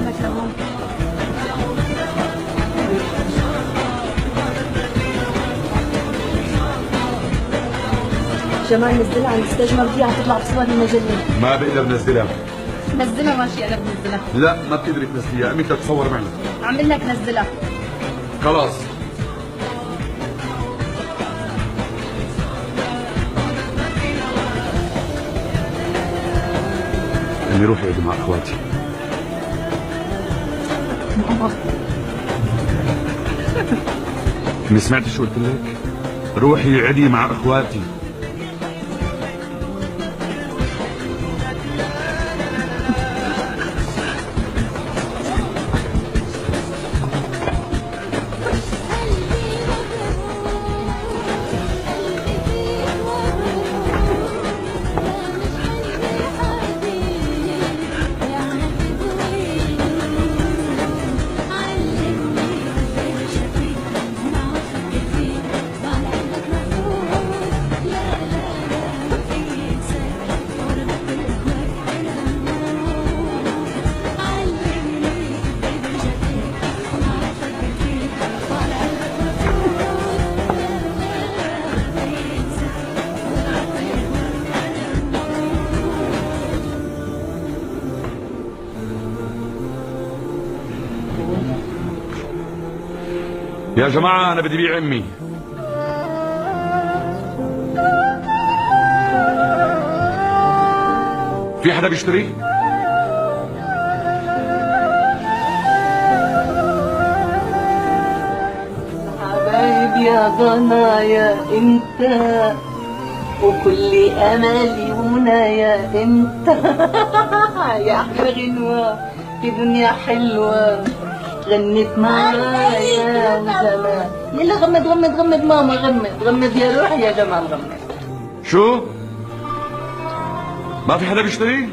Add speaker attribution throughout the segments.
Speaker 1: لك لهون. جمال نزلها عن الستاج مرضية تطلع بصور المجلة.
Speaker 2: ما بقدر نزلها.
Speaker 1: نزلها ماشي انا بنزلها.
Speaker 2: لا ما بتقدري تنزليها، امي بدها تصور معي.
Speaker 1: عمل لك نزلها.
Speaker 2: خلاص. امي روحي اقعدي مع اخواتي.
Speaker 1: ماما
Speaker 2: امي سمعتي شو قلت لك؟ روحي اقعدي مع اخواتي. يا جماعة أنا بدي بيع أمي. في حدا بيشتري؟
Speaker 3: حبايب يا ضنايا انت وكل املي ومنايا انت يا احلى غنوة في دنيا حلوة غنت معايا وزمان. يلا غمد غمد غمد ماما غمد غمد يا روح يا جمال غمد.
Speaker 2: شو؟ ما في حدا بيشتري؟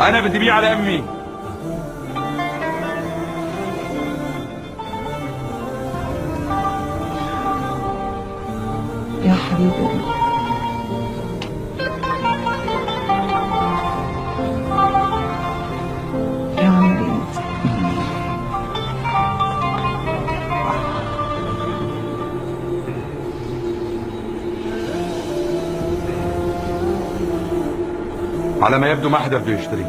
Speaker 2: أنا بدي بيع على أمي.
Speaker 3: يا حبيبي يا عمري
Speaker 2: على ما يبدو ما حدا بده يشتري.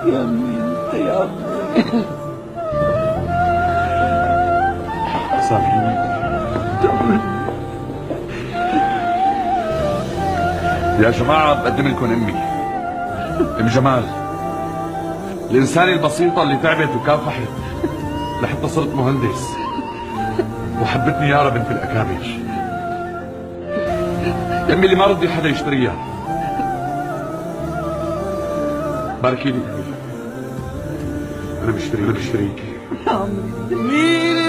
Speaker 3: يا عمي انت يا عمي.
Speaker 2: سامحيني. يا جماعة بقدم لكم أمي. أم جمال، الإنسانة البسيطة اللي تعبت وكافحت لحتى صرت مهندس وحبتني يارا بنت الأكابر. أمي اللي ما رضي حدا يشتريها. باركي لي. أنا بشتريك.
Speaker 3: يا عمري